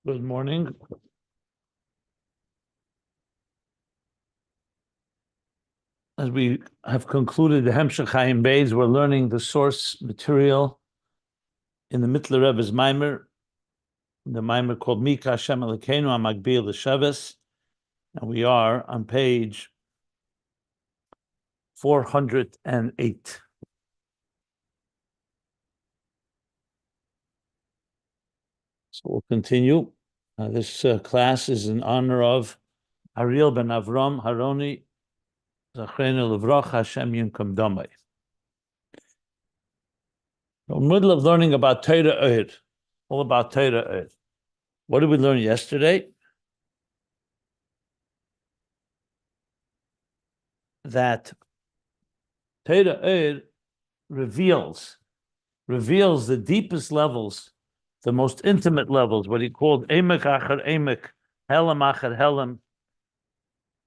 Good morning. As we have concluded the Hemshech Chaim Beis, we're learning the source material in the Mittler Rebbe's Maimer, the Maimer called Mika Hashem Elokeinu HaMagbil L'Sheves, and we are on page 408. So we'll continue. This class is in honor of Ariel ben Avram Haroni, Zachrenu Levrocha, Hashem Yimkom Domei. We're in the middle of learning about Torah Ohr, all about Torah Ohr. What did we learn yesterday? That Torah Ohr reveals the deepest levels, the most intimate levels, what he called Emek Achar Emek, Helam Achar Helam,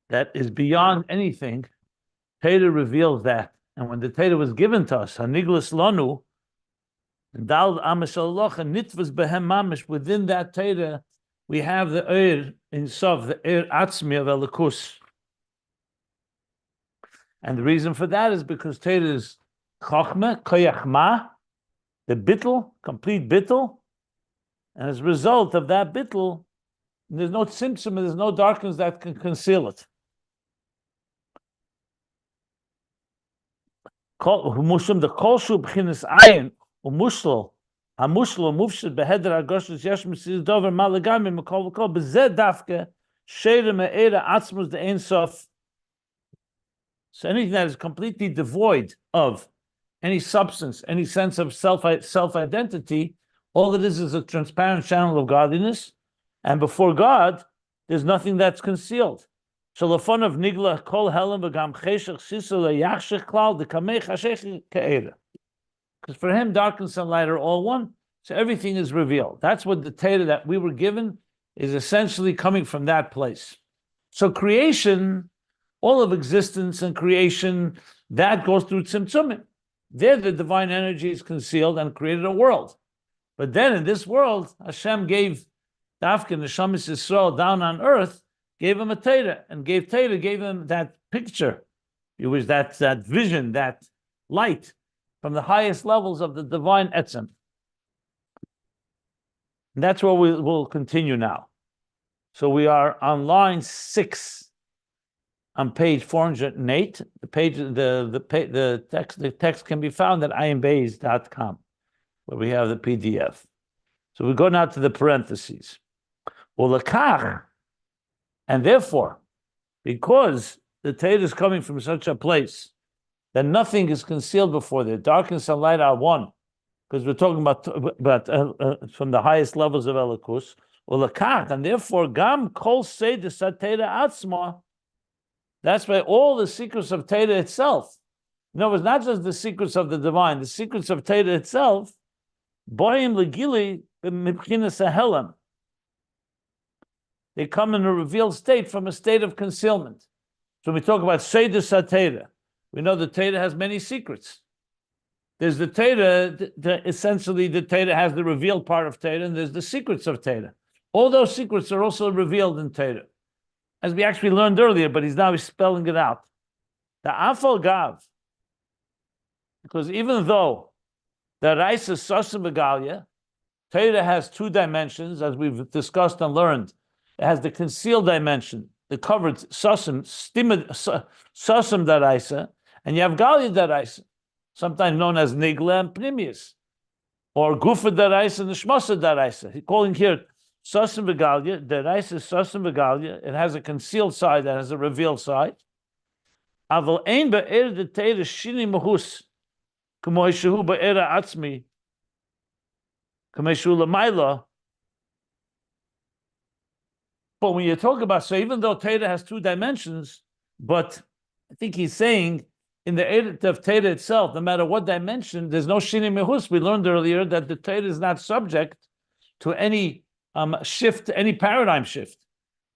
that is beyond anything. Torah reveals that. And when the Torah was given to us, Haniglas Lanu, Dal Amashaloch, and Nitvas Behem Mamish, within that Torah, we have the Ohr in Sov, the Ohr Atzmi of Elikus. And the reason for that is because Torah is Chochma, Koyachma, the bittul, complete bittul. And as a result of that bittul, there's no Tzimtzum and there's no darkness that can conceal it. The kolshu b'chinas ayin umushlo hamushlo mufshid beheder agoshes yesh mitzvah dover malagami mekol v'kol b'zeh dafke sheira me'era atzmus the ein sof. So anything that is completely devoid of any substance, any sense of self-identity, all it is a transparent channel of godliness, and before God, there's nothing that's concealed. Because for him, darkness and light are all one, so everything is revealed. That's what the Torah that we were given is essentially coming from that place. So creation, all of existence and creation, that goes through Tzimtzumim. There the divine energy is concealed and created a world. But then in this world, Hashem gave Dafka Neshamis Yisrael down on earth, gave him a Torah, and gave him that picture. It was that vision, that light from the highest levels of the divine Etzem. And that's where we'll continue now. So we are on line 6 on page 408. The text can be found at AdHamtz where we have the PDF. So we go now to the parentheses. And therefore, because the Torah is coming from such a place that nothing is concealed before there, darkness and light are one, because we're talking about from the highest levels of Elikus. And therefore, Gam Kol Seder Satera Atzma. That's why all the secrets of Torah itself. No, it's not just the secrets of the divine, the secrets of Torah itself. Boim legili b'mibchinas hahelam. They come in a revealed state from a state of concealment. So we talk about Seder Satera. We know the Torah has many secrets. There's the Torah, essentially the Torah has the revealed part of Torah, and there's the secrets of Torah. All those secrets are also revealed in Torah, as we actually learned earlier, but he's now spelling it out. The Afal Gav, because even though the Raisa Sasim Begalia, Torah has 2 dimensions, as we've discussed and learned. It has the concealed dimension, the covered Sasim, Sasim Daraisa, and you have Galia Daraisa, sometimes known as Nigla and Pnimius, or Gufa Daraisa and Shmasa Daraisa. He's calling here Sasim Begalia, Daraisa Sasim Begalia. It has a concealed side that has a revealed side. Aval ein be'er de Torah shini mahus. But when you talk about, so even though Torah has 2 dimensions, but I think he's saying in the edit of Torah itself, no matter what dimension, there's no shini mehus. We learned earlier that the Torah is not subject to any shift, any paradigm shift.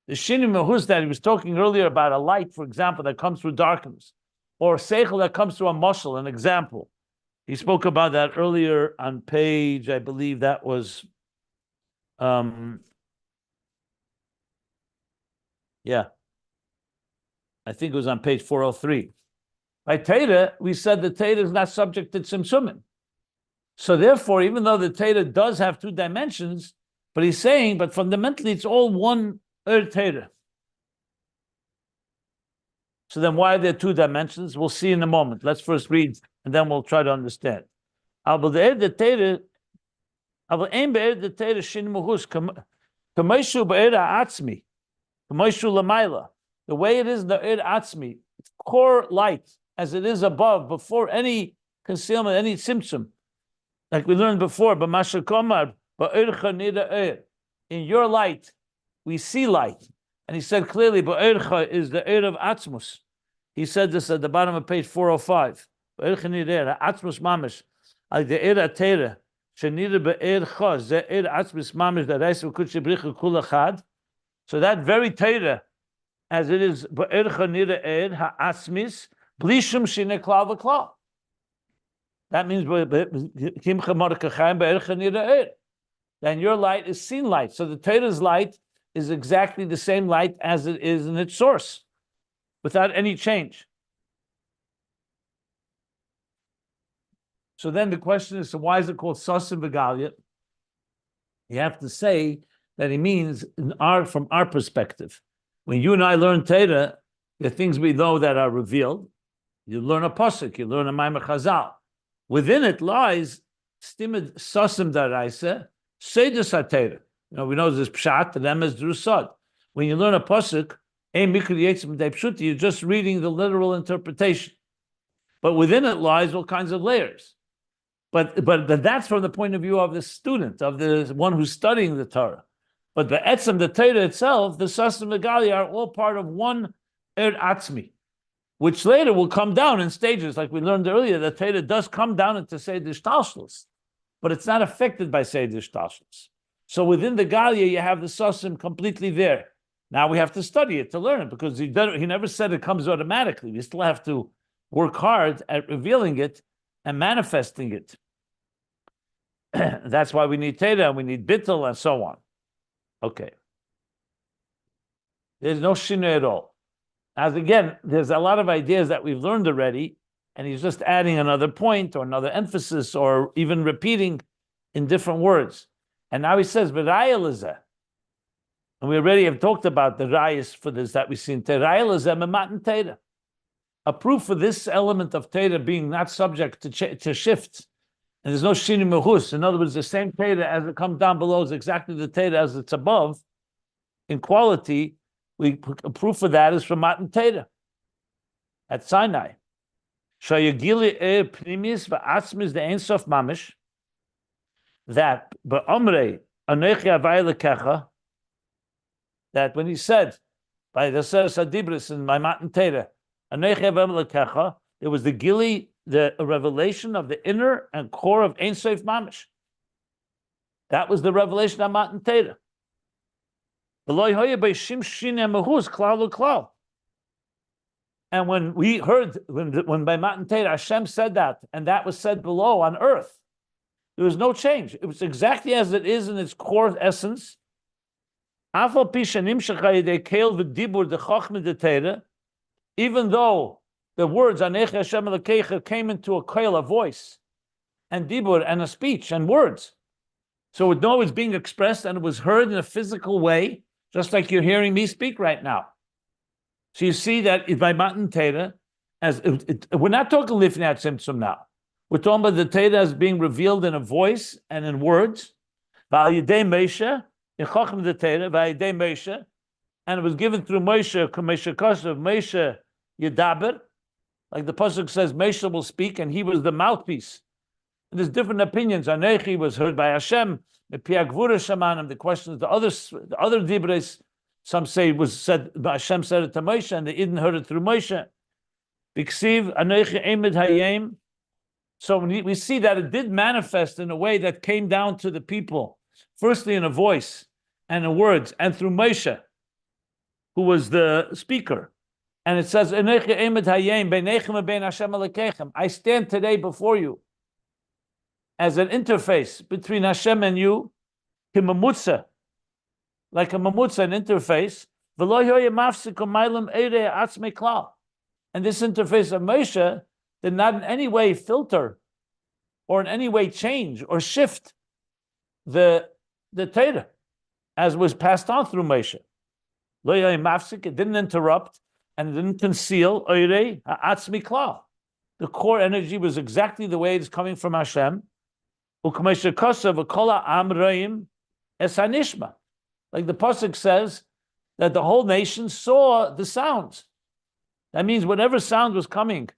The shini mehus that he was talking earlier about, a light, for example, that comes through darkness, or seichel that comes through a mashal, an example. He spoke about that earlier on page, I believe that was Yeah. I think it was on page 403. By Torah, we said the Torah is not subject to Tzimtzumim. So therefore, even though the Torah does have two dimensions, but he's saying, but fundamentally it's all one Torah. So then why are there two dimensions? We'll see in a moment. Let's first read, and then we'll try to understand. The way it is in the Atzmi, it's core light, as it is above, before any concealment, any Tzimtzum. Like we learned before, in your light, we see light. And he said clearly, Ba'ercha is the Eir of Atzmus. He said this at the bottom of page 405. Ba'ercha nideh, Atzmus mamish. Like the Eir Atera, Shenida Ba'ercha, the Eir Atzmus mamish, the Reis of Kutshi Bricha Kulachad. So that very Torah, as it is Ba'ercha nideh Eir, Ha'atzmis, Blishum Shine Klal V'Klal. That means then your light is seen light. So the Torah's light is exactly the same light as it is in its source, without any change. So then the question is, so why is it called Sasim V'Galia? You have to say that it means from our perspective. When you and I learn Torah, the things we know that are revealed. You learn a pasuk, you learn a Maimer Chazal. Within it lies Stimid Sasim Daraisa, Seidus HaTorah. We know there's Pshat, and Emes Drusad. When you learn a pasuk, you're just reading the literal interpretation. But within it lies all kinds of layers. But that's from the point of view of the student, of the one who's studying the Torah. But the Etzem, the Torah itself, the Sasim Megali are all part of one Atzmi, which later will come down in stages, like we learned earlier. The Torah does come down into Seder Shtalshus, but it's not affected by Seder Shtalshus. So within the Galia, you have the Sasim completely there. Now we have to study it to learn it, because he never said it comes automatically. We still have to work hard at revealing it and manifesting it. That's why we need Torah, and we need Bittul, and so on. Okay. There's no Shinui at all. As again, there's a lot of ideas that we've learned already, and he's just adding another point or another emphasis, or even repeating in different words. And now he says, "V'rayelazeh," and we already have talked about the rayas for this that we've seen. Rayelazeh mematan Torah, a proof for this element of Torah being not subject to shifts, and there's no shini mehus. In other words, the same Torah as it comes down below is exactly the Torah as it's above in quality. A proof of that is from Mattan Torah at Sinai. Shayagili pnimis va'atzmis the Ein Sof mamish. That ba'omrei anechi avay lekecha. That when he said by the Seres Hadibris in my Mattan Torah, anechi avay lekecha, it was the gili, the revelation of the inner and core of Ein Sof mamish. That was the revelation of Mattan Torah. And when we heard, when by Mattan Torah Hashem said that, and that was said below on earth, there was no change. It was exactly as it is in its core essence. Even though the words Anecha Hashem Elokecha came into a koil, a voice, and dibur, and a speech, and words. So it was being expressed, and it was heard in a physical way, just like you're hearing me speak right now. So you see that by Mattan Torah, we're not talking Lifnei Tzimtzum now. We're talking about the Torah as being revealed in a voice and in words. V'al Yidei Moshe, in Chochma the Torah, V'al Yidei Moshe, and it was given through Moshe, Moshe Kosev, Moshe Yedaber, like the pasuk says, Moshe will speak, and he was the mouthpiece. And there's different opinions. Anechi was heard by Hashem. The questions, the other dibres, some say was said, Hashem said it to Moshe, and the Eden heard it through Moshe. Biksiv Anechi Emed Hayem. So we see that it did manifest in a way that came down to the people, firstly in a voice and in words, and through Moshe, who was the speaker. And it says, Anechi Emed Hayem Beinechem and Bein Hashem Elokechem. I stand today before you as an interface between Hashem and you, like a mamutza, an interface, And this interface of Moshe did not in any way filter or in any way change or shift the Torah as was passed on through Moshe. It didn't interrupt and it didn't conceal the core energy was exactly the way it's coming from Hashem. Like the pasuk says that the whole nation saw the sounds. That means whatever sound was coming,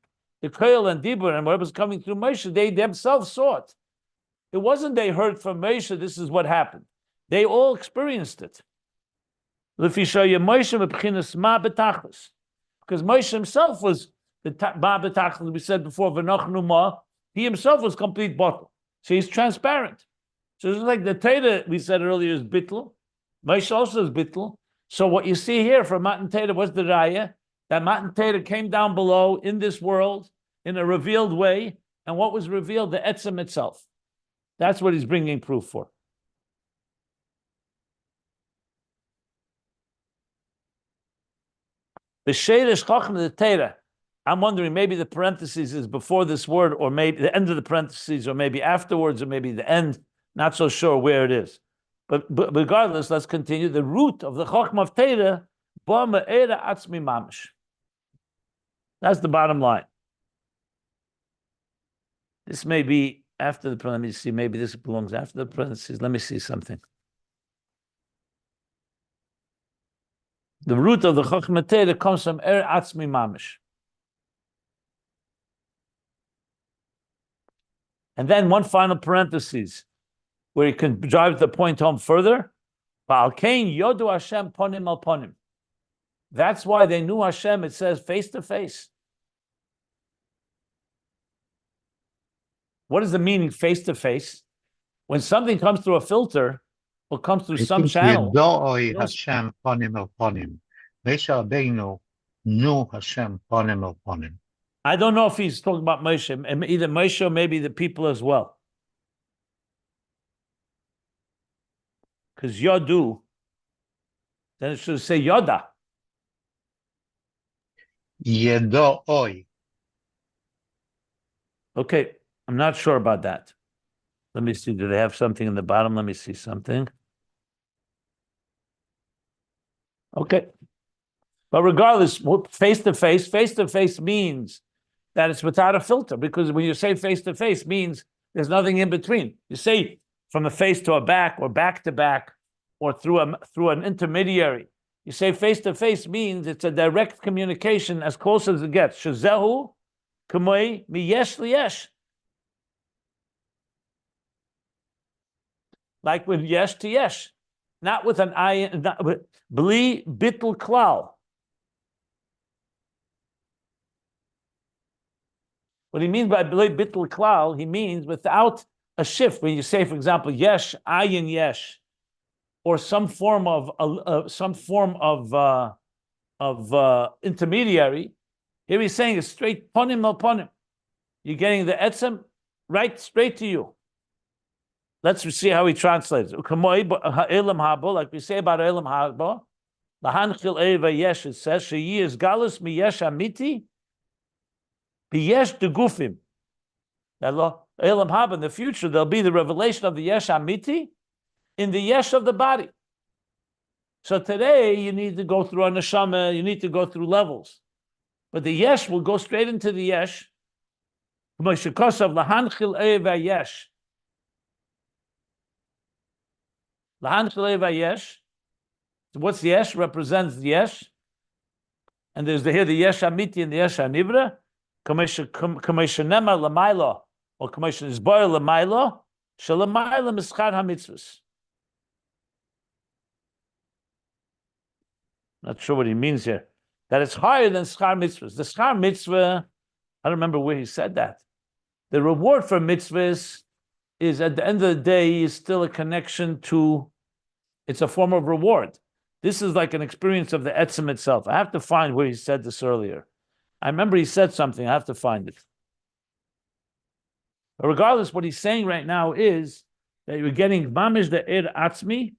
the koil and dibur and whatever was coming through Moshe, they themselves saw it. It wasn't they heard from Moshe, this is what happened. They all experienced it. Because Moshe himself was the ma b'tachlis, we said before, v'nochnu ma, he himself was complete bottle. So he's transparent. So it's like the Torah we said earlier is bittul. Moshe also is bittul. So what you see here from Mattan Torah was the raya, that Mattan Torah came down below in this world in a revealed way. And what was revealed? The etzem itself. That's what he's bringing proof for. The Sheiresh Chochma, the Torah. I'm wondering, maybe the parentheses is before this word, or maybe the end of the parentheses, or maybe afterwards, or maybe the end. Not so sure where it is. But regardless, let's continue. The root of the Chochma of Torah, Ba Me'era Atzmi Mamish. That's the bottom line. This may be after the parentheses. Let me see. Maybe this belongs after the parentheses. Let me see something. The root of the Chochma Torah comes from Er Atzmi Mamish. And then one final parenthesis, where you can drive the point home further. Yodu Hashem ponim al ponim. That's why they knew Hashem, it says face to face. What is the meaning face to face? When something comes through a filter or comes through some channel. Hashem ponim al ponim. Moshe Rabbeinu knew Hashem ponim al ponim. I don't know if he's talking about Moshe, either Moshe or maybe the people as well. Because Yodu, then it should say Yoda. Yedo oi. Okay, I'm not sure about that. Let me see, do they have something in the bottom? Let me see something. Okay. But regardless, face to face means that it's without a filter, because when you say face-to-face means there's nothing in between. You say from a face to a back or back to back or through an intermediary. You say face-to-face means it's a direct communication as close as it gets. Shazehu kamei miyesh liyesh. Like with yesh to yesh. Not with an I, bli bittul klal. What he means by bittul klal, he means without a shift. When you say, for example, yesh, ayin yesh, or some form of intermediary, here he's saying it's straight ponim al ponim. You're getting the etzem right straight to you. Let's see how he translates it. Like we say about elam haba, lahanchil eva yesh, it says sheyi is galus mi yesh amiti. Yesh de gufim. Elam haba, in the future, there'll be the revelation of the yesh amiti in the yesh of the body. So today, you need to go through a neshama, you need to go through levels. But the yesh will go straight into the yesh. Lahanchil eva yesh. Lahanchil eva yesh. What's the yesh? Represents the yesh. And there's here the yesh amiti and the yesh anivra. Commissionema lamailo, or commission is boy lamailo, shalamailo mischar hamitzvus. Not sure what he means here. That it's higher than schar mitzvahs. The schar mitzvah, I don't remember where he said that. The reward for mitzvahs is at the end of the day is still a connection to. It's a form of reward. This is like an experience of the etzem itself. I have to find where he said this earlier. I remember he said something. I have to find it. But regardless, what he's saying right now is that you're getting mamish the ir atzmi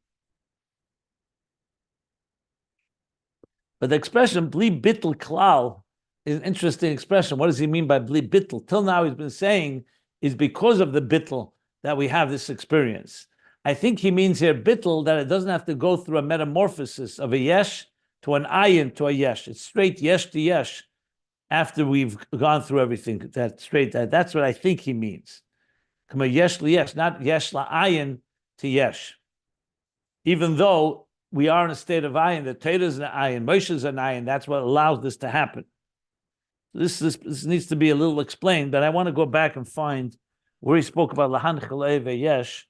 But the expression bli bittel klal is an interesting expression. What does he mean by bli bittel? Till now, he's been saying is because of the bittel that we have this experience. I think he means here bittel that it doesn't have to go through a metamorphosis of a yesh to an ayin to a yesh. It's straight yesh to yesh after we've gone through everything. That's what I think he means. Come a yesh li yesh, not yesh la ayin to yesh. Even though we are in a state of ayin, the Torah is an ayin, Moshe is an ayin, that's what allows this to happen. This needs to be a little explained, but I want to go back and find where he spoke about lahan chalei veyesh,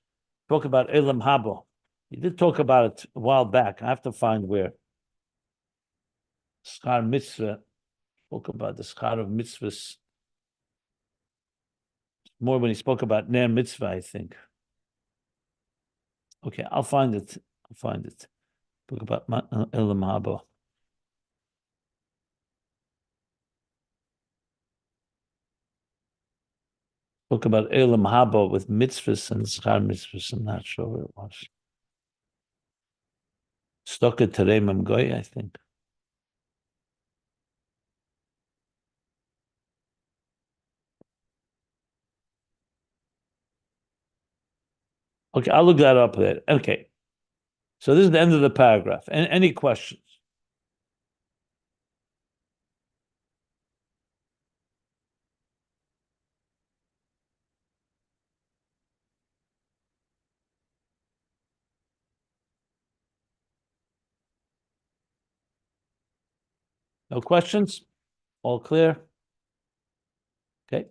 spoke about elam habo. He did talk about it a while back. I have to find where. Schar mitzvah, spoke about the schar of mitzvahs. More when he spoke about ner mitzvah, I think. Okay, I'll find it. Talk about elam habo. Spoke about elam habo with mitzvahs and schar mitzvahs. I'm not sure where it was. Stoka terei mamgoy, I think. Okay, I'll look that up there. Okay. So this is the end of the paragraph. Any questions? No questions? All clear? Okay.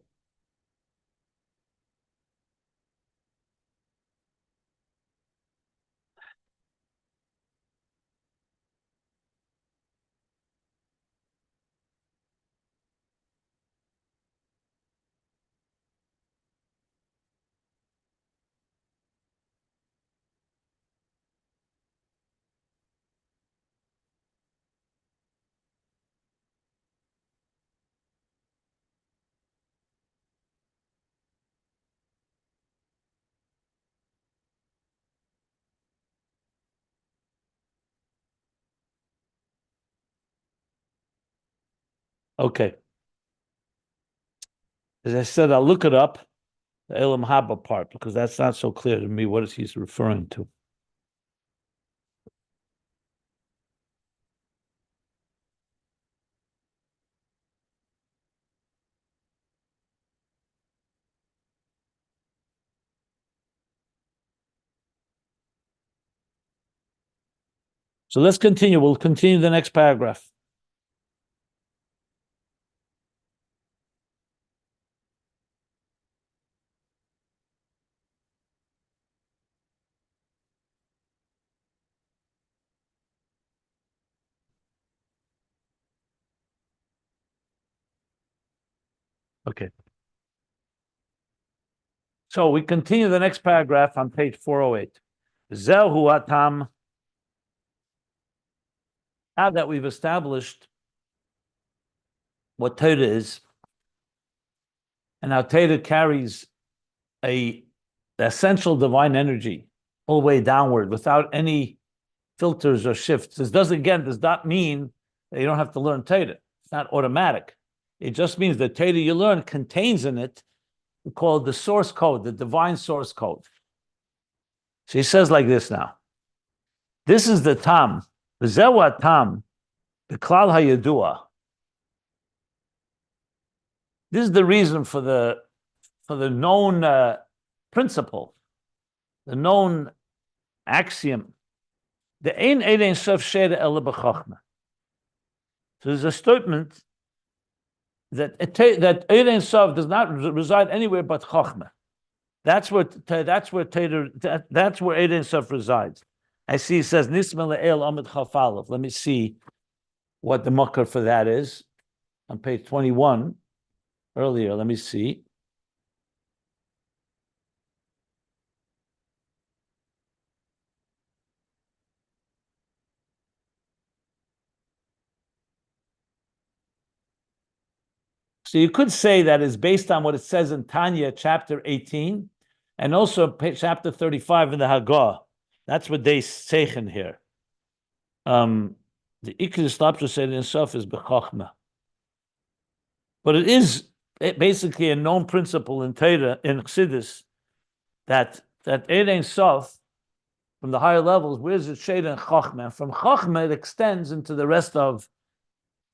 Okay. As I said, I'll look it up, the Elam Haba part, because that's not so clear to me what he's referring to. So let's continue. We'll continue the next paragraph. Okay. So we continue the next paragraph on page 408. Zehu atam. Now that we've established what Torah is, and how Torah carries the essential divine energy all the way downward without any filters or shifts. This does not mean that you don't have to learn Torah. It's not automatic. It just means the Torah you learn contains in it, called the source code, the divine source code. So he says like this now. This is the tam. V'zehu tam, the klal hayadua. This is the reason for the known principle, the known axiom. The ein sof sheda ela b'chochma. So there's a statement that ein sof does not reside anywhere but chochma. That's where ein sof resides. I see it says nisma le'el amid chafalev. Let me see what the makar for that is on page 21. Earlier, let me see. So you could say that is based on what it says in Tanya, chapter 18, and also chapter 35 in the Hagah. That's what they say in here. The The Ikar Slapshus said in Sof is b'chochma. But it is basically a known principle in Torah, in Chassidus, that Ein Sof, from the higher levels, where's it shade in Chochma? From Chochma, it extends into the rest of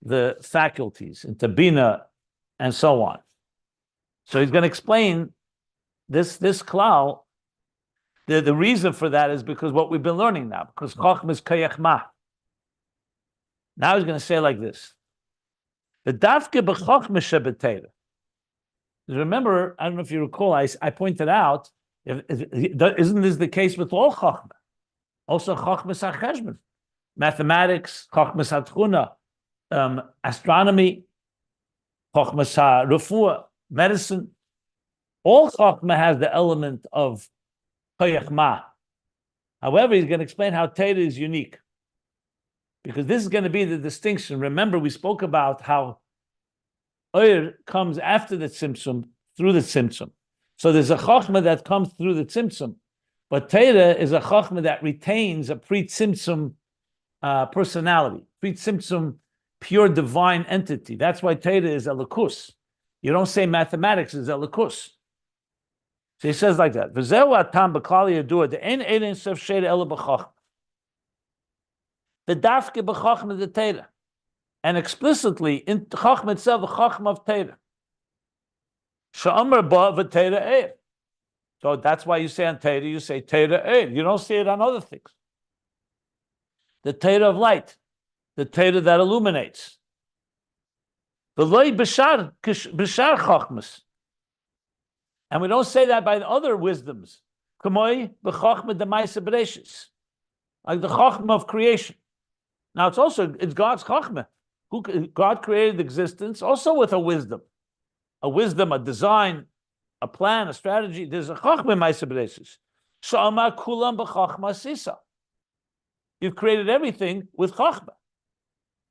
the faculties, into Bina, and so on. So he's going to explain this klal. The reason for that is because what we've been learning now, because Chochma is Kayachma. Now he's going to say like this. The Dafke b'Chochma shebetera. Remember, I don't know if you recall, I pointed out, isn't this the case with all Chochma? Also Chochma HaCheshbon, mathematics, Chochma HaTchuna, astronomy, Chochma HaRefuah, medicine. All Chochma has the element of Koyachma. However, he's going to explain how Torah is unique. Because this is going to be the distinction. Remember, we spoke about how Oyer comes after the Tzimtzum, through the Tzimtzum. So there's a Chochma that comes through the Tzimtzum. But Torah is a Chochma that retains a pre-Tzimtzum personality, pre-Tzimtzum pure divine entity. That's why Torah is a Lakus. You don't say mathematics is a Lakus. So he says like that. V'zeu atam b'klal yadua de'en ein sof she'er ela b'chochma. The dafke b'chochma the Torah, and explicitly in Chochma itself, the Chochma of Torah. She'amar ba v'Torah eir. So that's why you say on Torah, you say Torah eir. You don't say it on other things. The Torah of light, the Torah that illuminates. The loy b'shar Chochmas. And we don't say that by the other wisdoms. K'moy b'Chochma d'Maisa Bereishis. Like the Chochma of creation. Now it's God's Chochma. God created existence also with a wisdom, a design, a plan, a strategy. There's a Chochma Maisa Bereishis. Sha'amar kulam b'Chochma sisa. You've created everything with Chochma.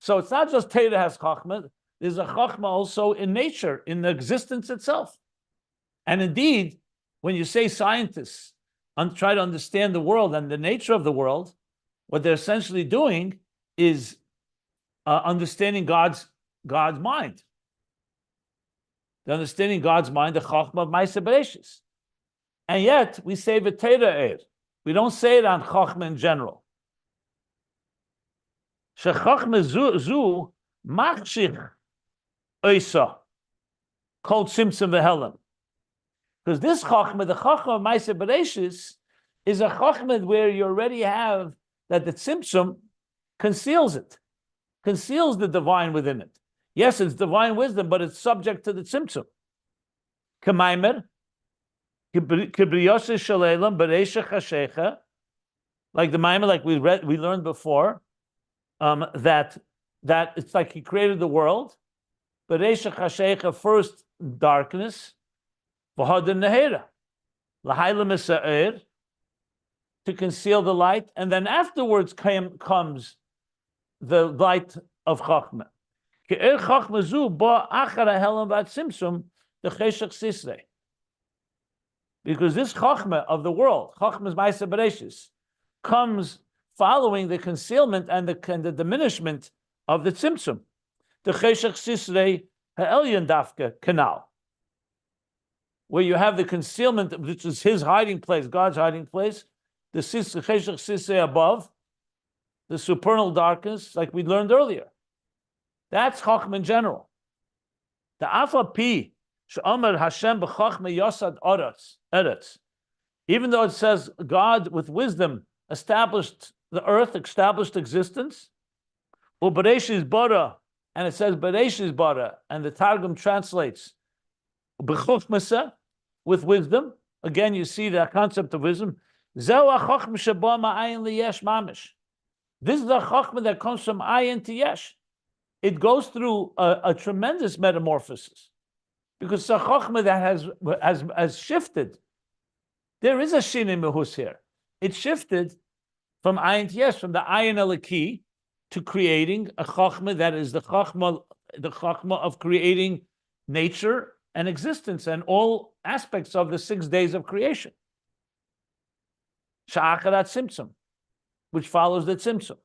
So it's not just Torah has Chochma. There's a Chochma also in nature, in the existence itself. And indeed, when you say scientists try to understand the world and the nature of the world, what they're essentially doing is understanding God's mind. They're understanding God's mind, the Chochma of Maisa Bereishis. And yet, we say V'Torah eir. We don't say it on Chochma in general. Shechochma zu machshich oisa called Tzimtzum v'Helem. Because this Chochma, the Chochma of Maisa Bereishis, is a Chochma where you already have that the Tzimtzum conceals it, conceals the divine within it. Yes, it's divine wisdom, but it's subject to the Tzimtzum. K'maimer, kibriyose shalelam bereisha chashecha, like the Maimer, like we learned before, that it's like he created the world. Bereisha chashecha, first darkness, v'hadim nehera, l'haila misa'er, to conceal the light, and then afterwards comes the light of Chochma. Ke'er Chochma zu ba achara helam v'at Tzimtzum the cheshach sisrei. Because this Chochma of the world, Chochma's Maisa Bereishis, comes following the concealment and the diminishment of the Tzimtzum. The cheshach sisrei ha'elyon dafka canal, where you have the concealment, which is his hiding place, God's hiding place, the cheshach sisrei above, the supernal darkness, like we learned earlier. That's Chochma in general. The Afa Pi, She'omer Hashem b'Chochma Yosad Eretz. Even though it says God with wisdom established the earth, established existence, U'Bereishis bara, and it says Bereishis bara, and the Targum translates b'Chochmasa, with wisdom. Again, you see the concept of wisdom. Zeu ha'Chochma sheba ma'ayin liyesh mamish. This is the Chochma that comes from ayin to yesh. It goes through a tremendous metamorphosis, because it's a Chochma that has shifted. There is a Shinei Mehus here. It shifted from ayin to yesh, from the ayin eliki to creating a Chochma that is the Chochma of creating nature and existence and all aspects of the 6 days of creation. Sha'acharat Tzimtzum, which follows the Tzimtzum.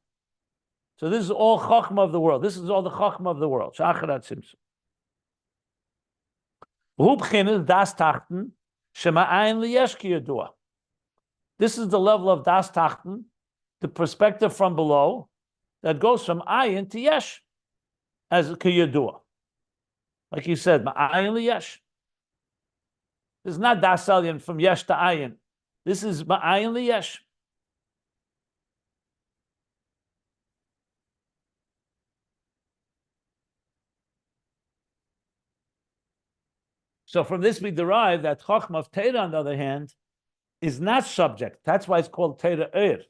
So this is all Chochma of the world. This is all the Chochma of the world. Shacharat Tzimtzum. Das Tachten, Shema'ayin liyesh ki yadua. This is the level of Das Tachten, the perspective from below, that goes from ayin to yesh, as ki yadua. Like you said, ma'ayin liyesh. This is not Das Elyon from yesh to ayin. This is ma'ayin liyesh. So from this we derive that Chochma of Torah, on the other hand, is not subject. That's why it's called Torah Eir.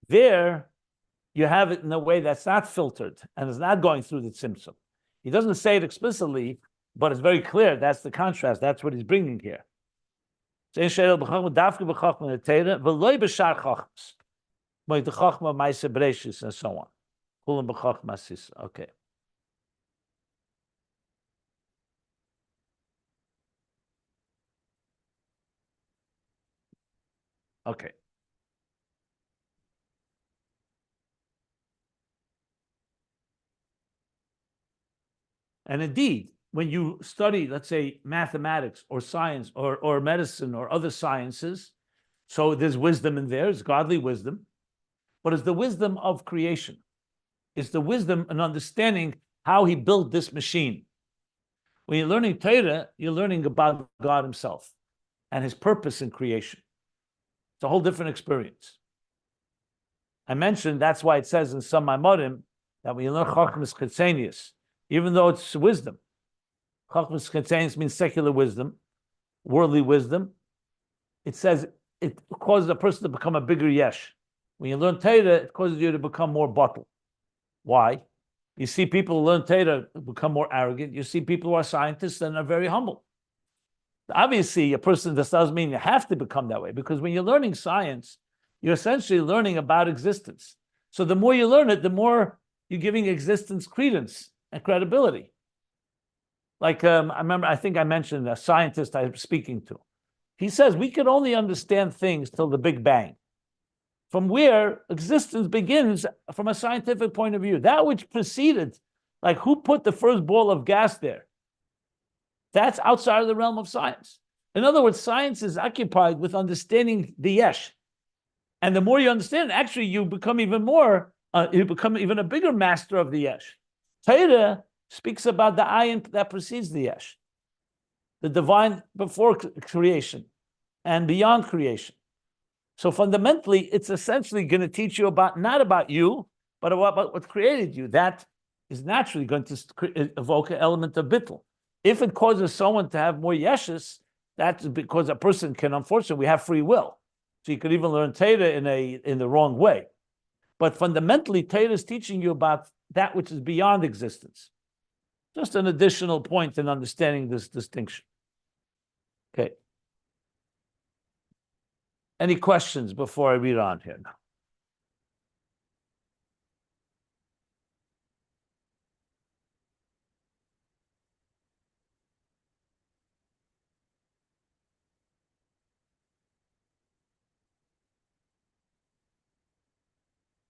There, you have it in a way that's not filtered and is not going through the Tzimtzum. He doesn't say it explicitly, but it's very clear. That's the contrast. That's what he's bringing here. Like the Chochma Ma'aseh Bereishis and so on. Okay. Okay. And indeed, when you study, let's say, mathematics or science or medicine or other sciences, so there's wisdom in there, it's godly wisdom, but it's the wisdom of creation. It's the wisdom and understanding how he built this machine. When you're learning Torah, you're learning about God himself and his purpose in creation. It's a whole different experience. I mentioned that's why it says in some Maimorim that when you learn Chochmas Chitzenius, even though it's wisdom, Chochmas Chitzenius means secular wisdom, worldly wisdom. It says it causes a person to become a bigger yesh. When you learn Torah, it causes you to become more bottle. Why? You see people who learn Torah become more arrogant. You see people who are scientists and are very humble. Obviously, a person, this doesn't mean you have to become that way, because when you're learning science, you're essentially learning about existence. So the more you learn it, the more you're giving existence credence and credibility. Like I think I mentioned a scientist I was speaking to. He says we can only understand things till the Big Bang, from where existence begins from a scientific point of view. That which preceded, like who put the first ball of gas there, that's outside of the realm of science. In other words, science is occupied with understanding the yesh. And the more you understand, actually you become even a bigger master of the yesh. Torah speaks about the ayin that precedes the yesh, the divine before creation and beyond creation. So fundamentally, it's essentially going to teach you not about you, but about what created you. That is naturally going to evoke an element of bittul. If it causes someone to have more yeshes, that's because a person can, unfortunately, we have free will. So you could even learn Torah in the wrong way. But fundamentally, Torah is teaching you about that which is beyond existence. Just an additional point in understanding this distinction. Okay. Any questions before I read on here now?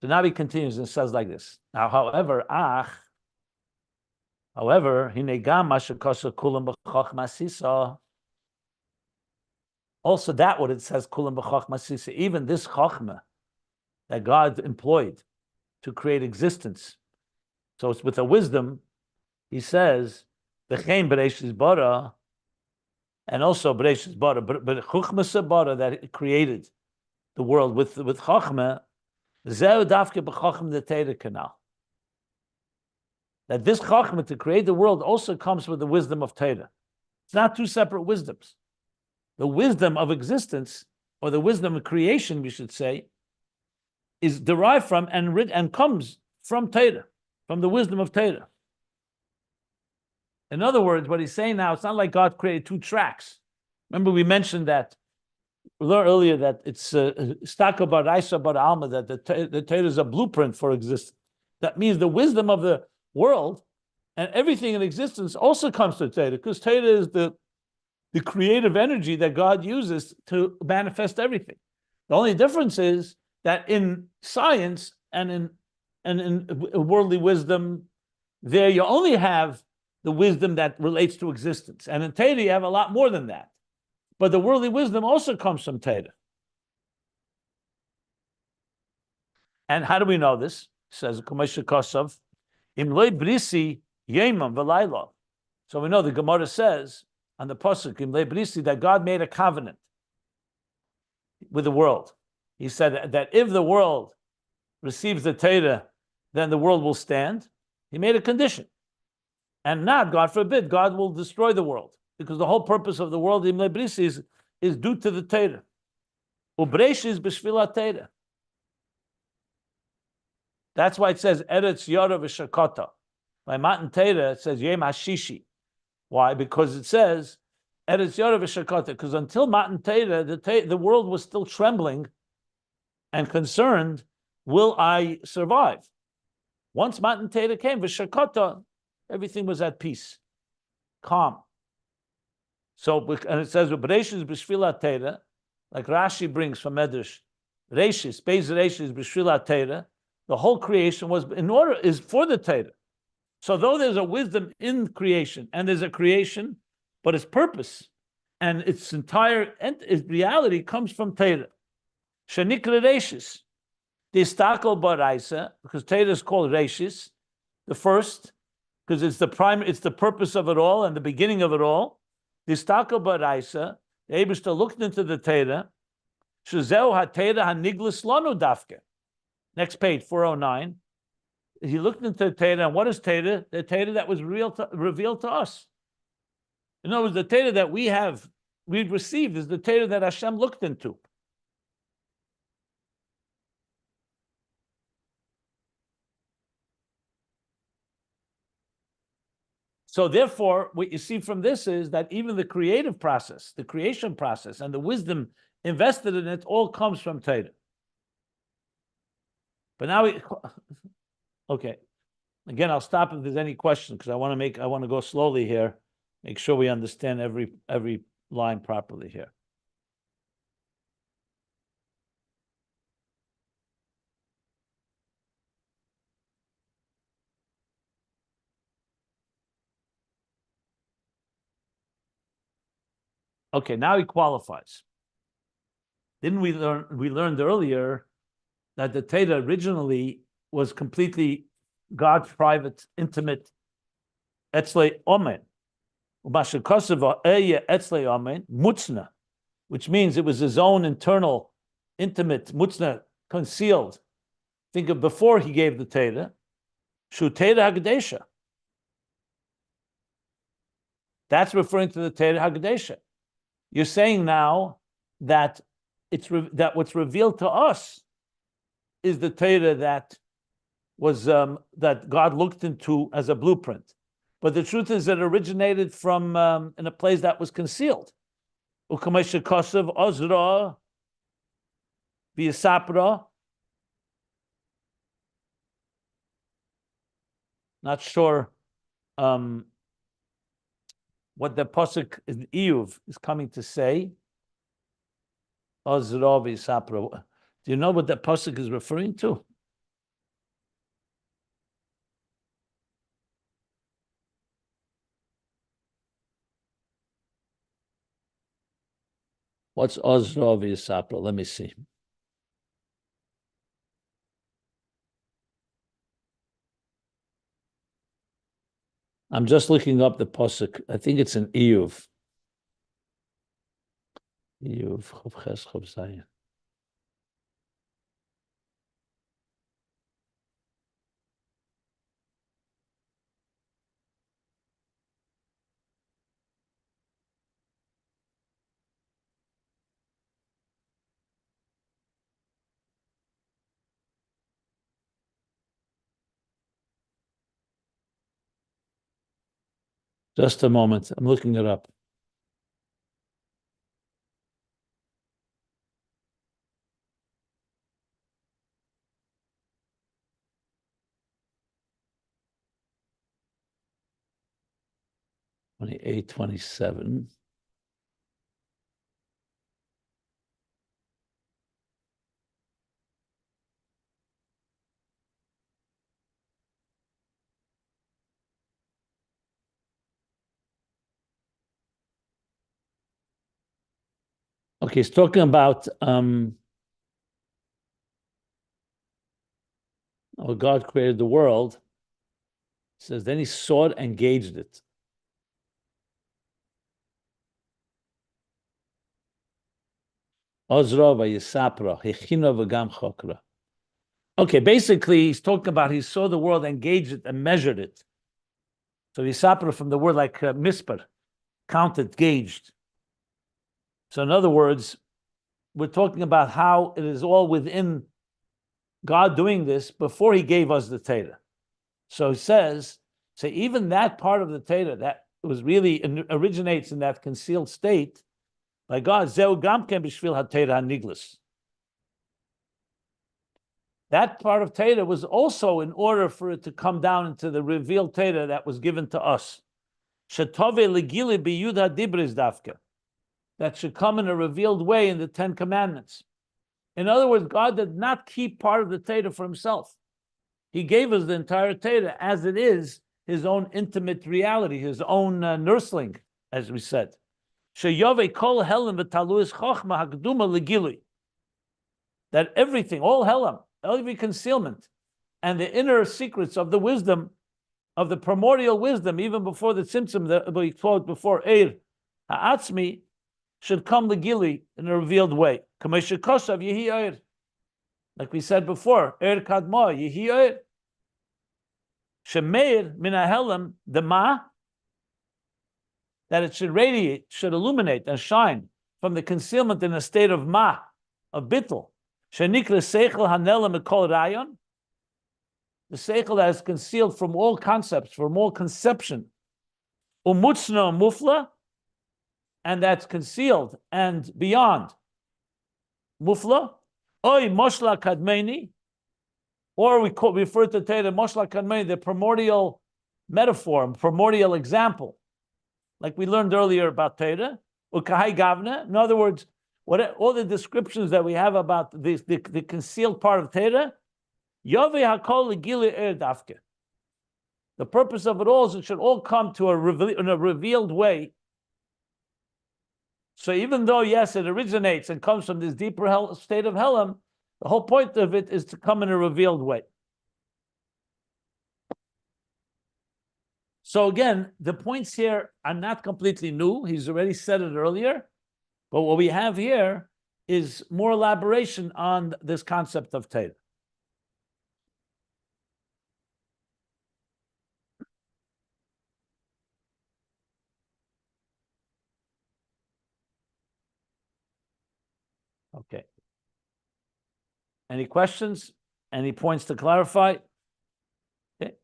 So now he continues and says like this. Now, however, also that what it says, kulam b'chochma sisa, even this chochma that God employed to create existence. So it's with a wisdom, he says, v'chein bereishis bara, and also bereishis bara, but chochma bara that it created the world with chochma. That this Chochma to create the world also comes with the wisdom of Torah. It's not two separate wisdoms. The wisdom of existence, or the wisdom of creation, we should say, is derived from and comes from Torah, from the wisdom of Torah. In other words, what he's saying now, it's not like God created two tracks. Remember, we mentioned that. We learned earlier that it's staka bar Raisa bar alma, that the Torah is a blueprint for existence. That means the wisdom of the world and everything in existence also comes to Torah, because Torah is the creative energy that God uses to manifest everything. The only difference is that in science and in and in worldly wisdom, there you only have the wisdom that relates to existence. And in Torah, you have a lot more than that. But the worldly wisdom also comes from Torah. And how do we know this? Says Kamesha Kosov, Imloi Brisi Yemam Velayla. So we know the Gemara says on the Pasuk, Imloi Brisi, that God made a covenant with the world. He said that if the world receives the Torah, then the world will stand. He made a condition. And not, God forbid, God will destroy the world. Because the whole purpose of the world, Imloi Brisi, is due to the Torah. Bereishis b'shvila Torah. That's why it says Eretz Yara v'Shakota. By Mattan Torah, it says Yom Hashishi. Why? Because it says Eretz Yara v'Shakota. Because until Mattan Torah, the world was still trembling and concerned, will I survive? Once Mattan Torah came, v'Shakota, everything was at peace, calm. So, and it says Bereishis b'shvila Torah, like Rashi brings from Medrash, Reishis, Beis Reishis b'shvila Torah. The whole creation was is for the Torah. So though there's a wisdom in creation, and there's a creation, but its purpose and its entire its reality comes from Torah. Shenikra Reishis, the Istakel Baraisa, because Torah is called Reishis, the first, because it's the purpose of it all and the beginning of it all. The Istakel Baraisa, the Eibishter looked into the Torah. Shezeu HaTorah HaNiglas Lanu Dafke. Next page, 409. He looked into the Torah, and what is Torah? The Torah that was revealed to us. In other words, the Torah that we've received is the Torah that Hashem looked into. So therefore, what you see from this is that even the creative process, the creation process, and the wisdom invested in it all comes from Torah. But now okay. Again, I'll stop if there's any questions because I want to go slowly here, make sure we understand every line properly here. Okay, now he qualifies. Didn't we learn? We learned earlier that the Torah originally was completely God's private, intimate etzlei omen. Etzlei omen mutzna, which means it was his own internal, intimate mutzna, concealed. Think of before he gave the Torah, shu Torah Hagdesha. That's referring to the Torah Hagdesha. You're saying now that that what's revealed to us is the Torah that was that God looked into as a blueprint. But the truth is that it originated from in a place that was concealed. Ukamesha Kosev Ozra V'Yisapra. Not sure what the pasuk in Iyuv is coming to say. Ozra V'Yisapra. Do you know what that pasuk is referring to? What's Ozra V'Yisapra? Let me see. I'm just looking up the pasuk. I think it's in Iyuv. Iyuv Chav Ches Chav Zayin. Just a moment. I'm looking it up. $28, $27. Okay, he's talking about God created the world. It says, then he sought and gauged it. Okay, basically, he's talking about he saw the world and gauged it and measured it. So Yisapra from the word like misper, counted, gauged. So in other words, we're talking about how it is all within God doing this before he gave us the Torah. So he says, so even that part of the Torah that was really originates in that concealed state, by God, Zeu Gamken B'Shvil HaTorah HaNiglas. That part of Torah was also in order for it to come down into the revealed Torah that was given to us. Shetove Legili B'Yud HaDibris Dafka. That should come in a revealed way in the Ten Commandments. In other words, God did not keep part of the Torah for himself. He gave us the entire Torah as it is, his own intimate reality, his own nursling, as we said. Sheyove kol helam v'taluis chochma hakduma legili. That everything, all helam, every concealment, and the inner secrets of the wisdom, of the primordial wisdom, even before the Tzimtzum that we quote before Eir Ha'atzmi, should come legili in a revealed way. Kamesha kosav yehi Eir. Like we said before, Eir kadma yehi Eir. Shemeir min hahelam dema, that it should radiate, should illuminate and shine from the concealment in a state of ma, of bittul. Shenikra seichel hanela mikol rayon, the seichel that is concealed from all concepts, from all conception. Umutzna mufla, and that's concealed and beyond. Mufla, oy moshla kadmeni, or we refer to Torah moshla kadmeni, the primordial metaphor, primordial example. Like we learned earlier about Torah, ukahai gavna. In other words, all the descriptions that we have about the concealed part of Torah, yove hakol legili er dafke. The purpose of it all is it should all come to in a revealed way. So even though, yes, it originates and comes from this deeper state of Helam, the whole point of it is to come in a revealed way. So again, the points here are not completely new. He's already said it earlier. But what we have here is more elaboration on this concept of Torah. Okay. Any questions? Any points to clarify? Okay.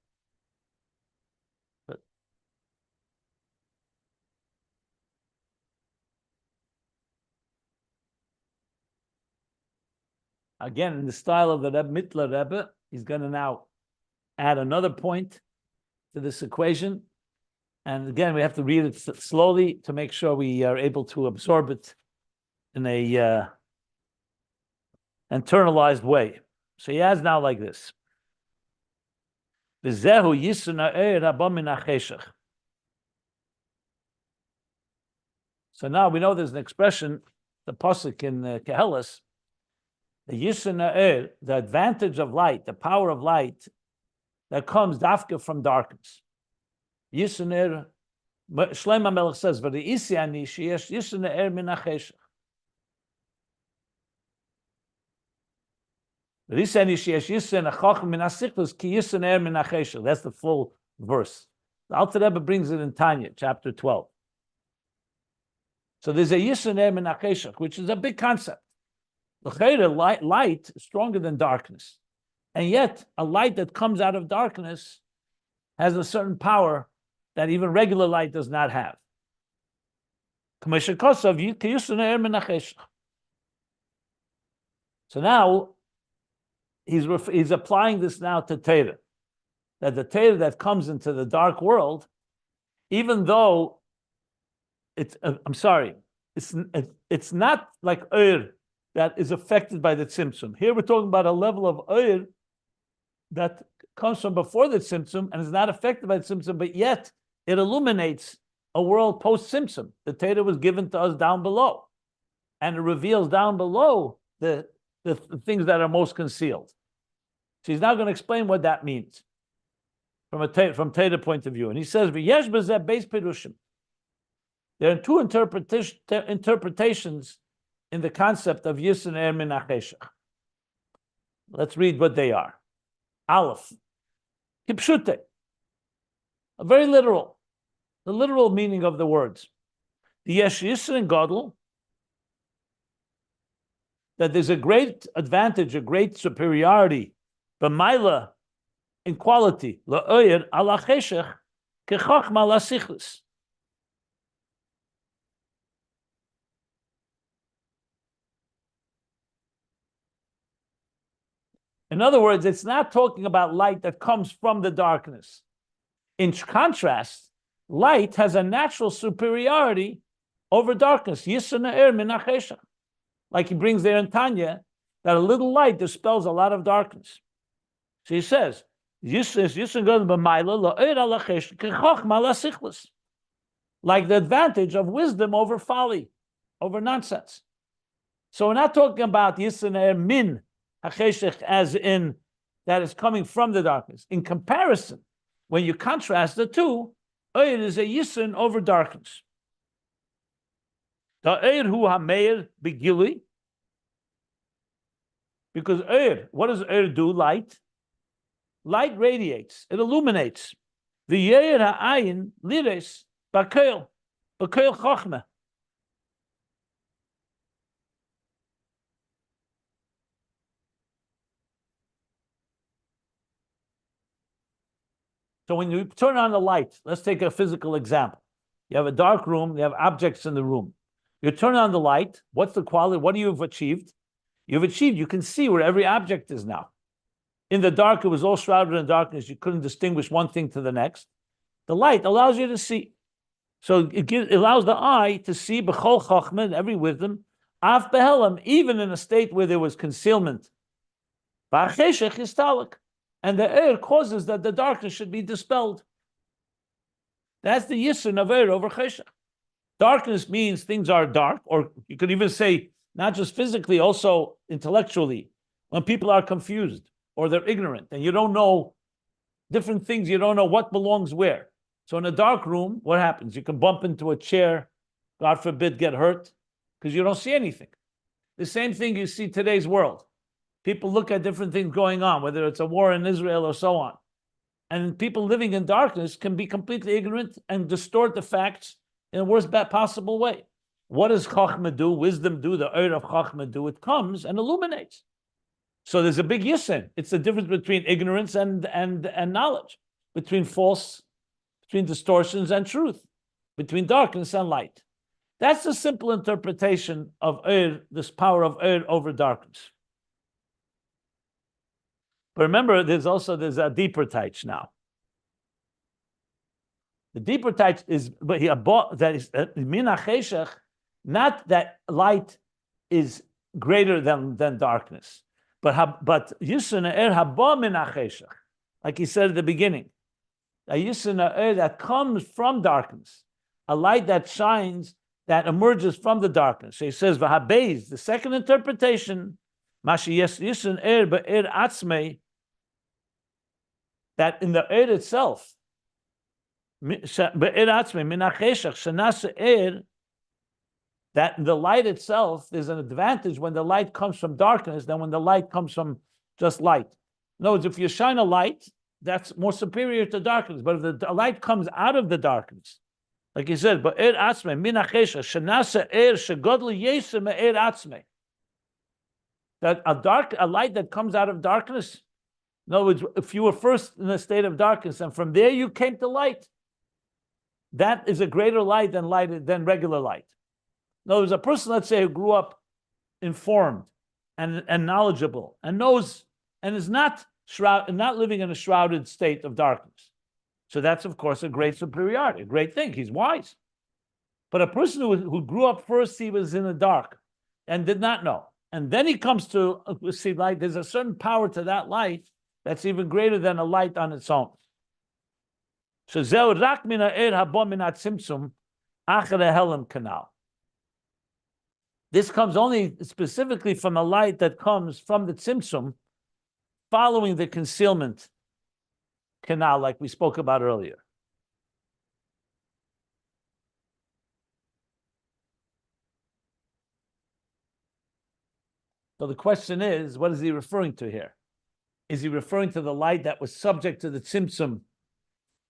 Good. Again, in the style of the Mittler Rebbe, he's going to now add another point to this equation. And again, we have to read it slowly to make sure we are able to absorb it in a internalized way. So he has now like this. So now we know there's an expression, the pasuk in Kehelis, the Yisna, the advantage of light, the power of light that comes dafka from darkness. Yisna, Shlomo Melech says, "V'reisi ani sheyesh Yisna min hacheshech." That's the full verse. The Alter Rebbe brings it in Tanya, chapter 12. So there's a Yisrael min hacheshech, which is a big concept. Light is stronger than darkness. And yet, a light that comes out of darkness has a certain power that even regular light does not have. So now, he's applying this now to Torah, that the Torah that comes into the dark world, even though it's not like Ur that is affected by the Tzimtzum. Here we're talking about a level of Ur that comes from before the Tzimtzum and is not affected by the Tzimtzum, but yet it illuminates a world post-Tzimtzum. The Torah was given to us down below. and it reveals down below the things that are most concealed. So he's now going to explain what that means from Torah point of view. And he says, "V'yesh b'zeh beis pirushim." There are two interpretations in the concept of Yisn Er Min HaCheshach. Let's read what they are. Aleph, kipshute, very literal, the literal meaning of the words. The Yesh Yisn Gadol, that there's a great advantage, a great superiority, b'mayla, in quality, la'oyer ala cheshech, kechochma lasichlis. In other words, it's not talking about light that comes from the darkness. In contrast, light has a natural superiority over darkness. Yisn Er Min HaCheshach. Like he brings there in Tanya, that a little light dispels a lot of darkness. So he says, like the advantage of wisdom over folly, over nonsense. So we're not talking about Yisn Er Min HaCheshach as in that is coming from the darkness. In comparison, when you contrast the two, Oyer is a Yisn over darkness. The Oyer hu hameir begili, because Oyer, what does Oyer do? Light. Light radiates, it illuminates. The Yeir ha'ayin lires bakel chochma. So when you turn on the light, let's take a physical example. You have a dark room, you have objects in the room. You turn on the light, what's the quality? What do you have achieved? You can see where every object is now. In the dark, it was all shrouded in darkness. You couldn't distinguish one thing to the next. The light allows you to see. So it allows the eye to see b'chol chochma, every wisdom, af behelam, even in a state where there was concealment. V'acheshech yistalek. And the air causes that the darkness should be dispelled. That's the yisn of air over cheshach. Darkness means things are dark, or you could even say, not just physically, also intellectually, when people are confused or they're ignorant and you don't know different things, you don't know what belongs where. So in a dark room, what happens? You can bump into a chair, God forbid, get hurt, because you don't see anything. The same thing you see today's world. People look at different things going on, whether it's a war in Israel or so on. And people living in darkness can be completely ignorant and distort the facts in the worst possible way. What does Chochma do, wisdom do, the Oyer of Chochma do? It comes and illuminates. So there's a big yisn. It's the difference between ignorance and knowledge, between distortions and truth, between darkness and light. That's the simple interpretation of Oyer, this power of Oyer over darkness. But remember, there's a deeper taich now. The deeper taich is, but that is min hacheshach, not that light is greater than darkness, but yisn er haba min hacheshach, like he said at the beginning, a yisn er that comes from darkness, a light that shines, that emerges from the darkness. So he says v'habeiz, the second interpretation, mashi yisn er be'er atzmei, that in the Eir itself, that in the light itself, there's an advantage when the light comes from darkness than when the light comes from just light. In other words, if you shine a light, that's more superior to darkness. But if the light comes out of the darkness, like he said, that a light that comes out of darkness, in other words, if you were first in a state of darkness and from there you came to light, that is a greater light than regular light. In other words, a person, let's say, who grew up informed and knowledgeable and knows and is not living in a shrouded state of darkness. So that's, of course, a great superiority, a great thing. He's wise. But a person who grew up first, he was in the dark and did not know. And then he comes to see light. There's a certain power to that light that's even greater than a light on its own. So zeu rak min ha'er haba min Tzimtzum acher helam kanal. This comes only specifically from a light that comes from the Tzimtzum following the concealment canal, like we spoke about earlier. So the question is, what is he referring to here? Is he referring to the light that was subject to the Tzimtzum,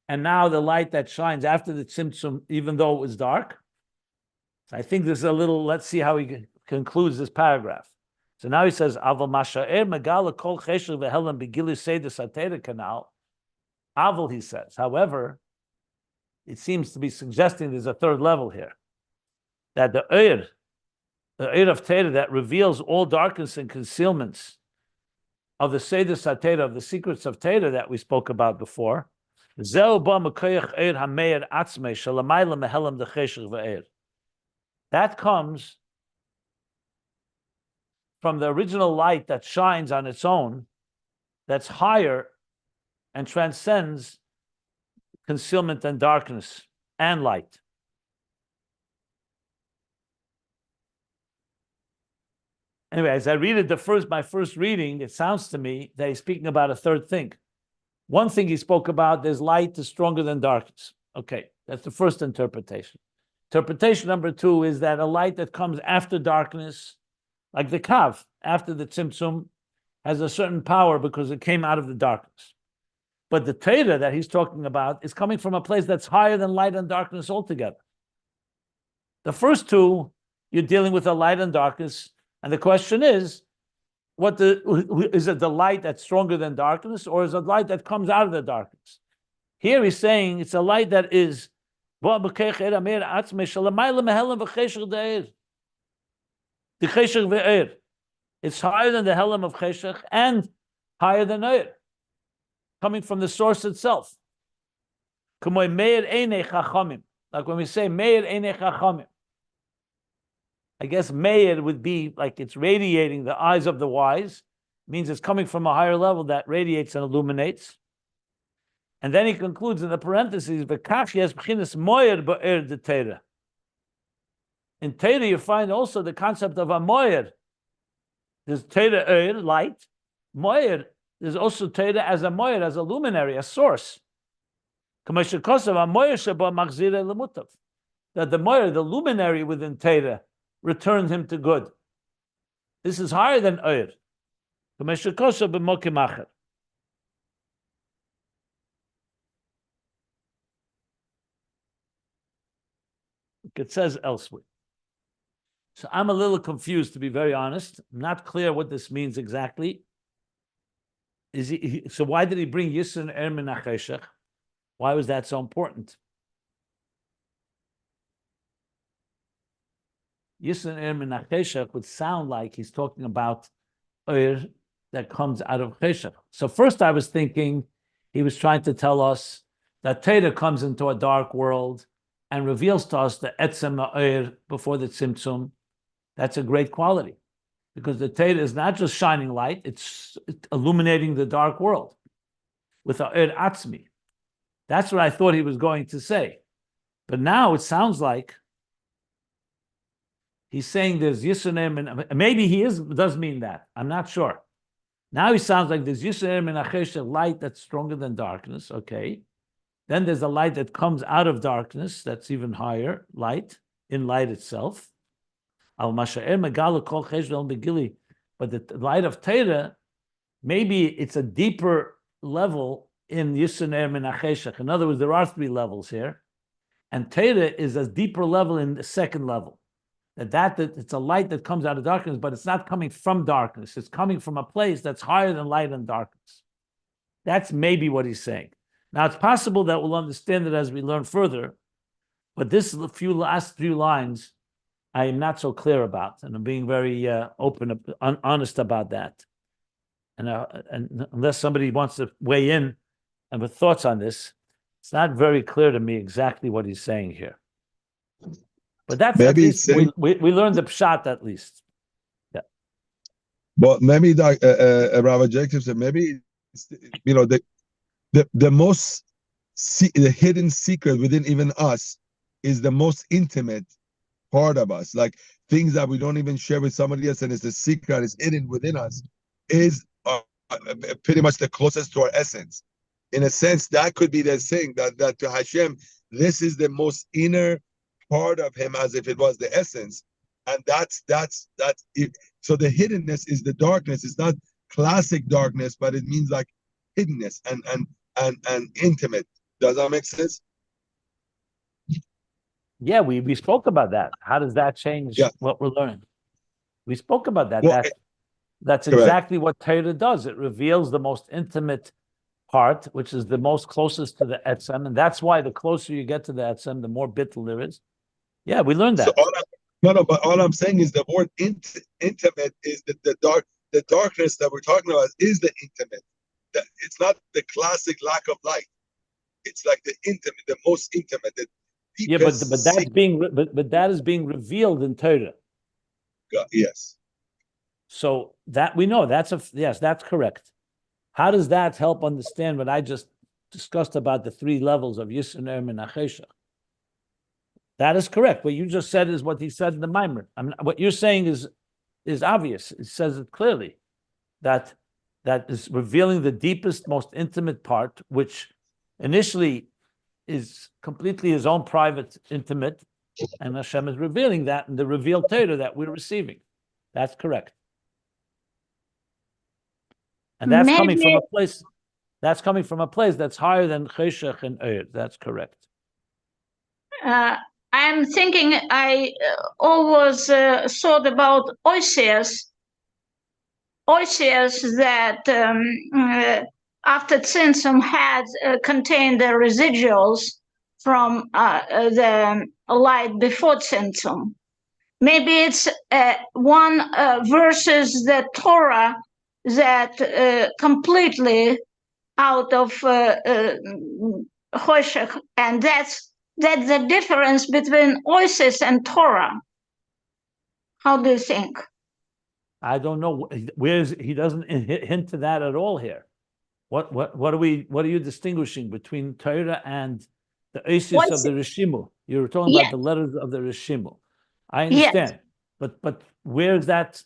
and now the light that shines after the Tzimtzum, even though it was dark? So I think this is a little, let's see how he concludes this paragraph. So now he says, Aval masha'er megala kol chesher v'helam begilu seder satera canal. Aval, he says. However, it seems to be suggesting there's a third level here. That the Eir of Torah that reveals all darkness and concealments of the Seder Satera, of the secrets of Torah that we spoke about before, that comes from the original light that shines on its own, that's higher and transcends concealment and darkness and light. Anyway, as I read it, my first reading, it sounds to me that he's speaking about a third thing. One thing he spoke about, there's light is stronger than darkness. Okay, that's the first interpretation. Interpretation number two is that a light that comes after darkness, like the Kav, after the Tzimtzum, has a certain power because it came out of the darkness. But the Torah that he's talking about is coming from a place that's higher than light and darkness altogether. The first two, you're dealing with a light and darkness. And the question is, is it the light that's stronger than darkness, or is it light that comes out of the darkness? Here he's saying it's a light that is it's higher than the Helam of Cheshach and higher than Eir, coming from the source itself. Like when we say Meir Einei Chachamim, I guess Meir would be like it's radiating the eyes of the wise, means it's coming from a higher level that radiates and illuminates. And then he concludes in the parentheses, in Torah you find also the concept of a Moyer. There's Torah Eir, light. Moyer, there's also Torah as a Moyer, as a luminary, a source. That the Moyer, the luminary within Torah, returned him to good. This is higher than Eir. It says elsewhere. So I'm a little confused, to be very honest. I'm not clear what this means exactly. So why did he bring Yisr Er Min HaCheshech? Why was that so important? Yisr Er Min HaCheshech would sound like he's talking about Eir that comes out of Cheshech. So first I was thinking he was trying to tell us that Torah comes into a dark world and reveals to us the Etzem Eir before the Tzimtzum. That's a great quality, because the Torah is not just shining light, it's illuminating the dark world with a Eir Atzmi. That's what I thought he was going to say. But now it sounds like he's saying there's Yisunim, and maybe he does mean that. I'm not sure. Now he sounds like there's Yisunim and Achesha, light that's stronger than darkness. Okay. Then there's a light that comes out of darkness that's even higher, light, in light itself. But the light of Torah, maybe it's a deeper level in Yisunim and Achesha. In other words, there are three levels here. And Torah is a deeper level in the second level. That it's a light that comes out of darkness, but it's not coming from darkness. It's coming from a place that's higher than light and darkness. That's maybe what he's saying. Now, it's possible that we'll understand it as we learn further, but this last few lines, I am not so clear about, and I'm being very open, honest about that. And unless somebody wants to weigh in and with thoughts on this, it's not very clear to me exactly what he's saying here. But that's maybe at least, we learned the pshat at least. Yeah. But maybe Rabbi Jacob said maybe the most the hidden secret within even us is the most intimate part of us, like things that we don't even share with somebody else, and it's a secret, it's hidden within us, is pretty much the closest to our essence. In a sense, that could be the thing that to Hashem, this is the most inner part of him, as if it was the essence. And that's it. So the hiddenness is the darkness. It's not classic darkness, but it means like hiddenness and intimate. Does that make sense? Yeah, we spoke about that. How does that change what we're learning? We spoke about that. Well, that's exactly what Torah does. It reveals the most intimate part, which is the most closest to the etzem, and that's why the closer you get to the etzem, the more bittul there is. Yeah, we learned that. So but all I'm saying is the word intimate is the darkness that we're talking about is the intimate. It's not the classic lack of light. It's like the intimate, the most intimate. Yeah, but that is being revealed in Torah. Yes. So that we know that's correct. How does that help understand what I just discussed about the three levels of Yisr, Nerm, and Acheshach? That is correct. What you just said is what he said in the Maimer. What you're saying is obvious. It says it clearly that is revealing the deepest, most intimate part, which initially is completely his own private, intimate, and Hashem is revealing that in the revealed Torah that we're receiving. That's correct. And that's coming from a place. That's coming from a place that's higher than Cheshach and Eir. That's correct. I'm thinking. I always thought about Oisius that after Tzimtzum had contained the residuals from the light before Tzimtzum. Maybe it's one versus the Torah that completely out of Choshech, and that's the difference between Oasis and Torah. How do you think? I don't know. He doesn't hint to that at all here. What are you distinguishing between Torah and the Oasis of the Rishimu? You're talking about the letters of the Rishimu. I understand, but where's that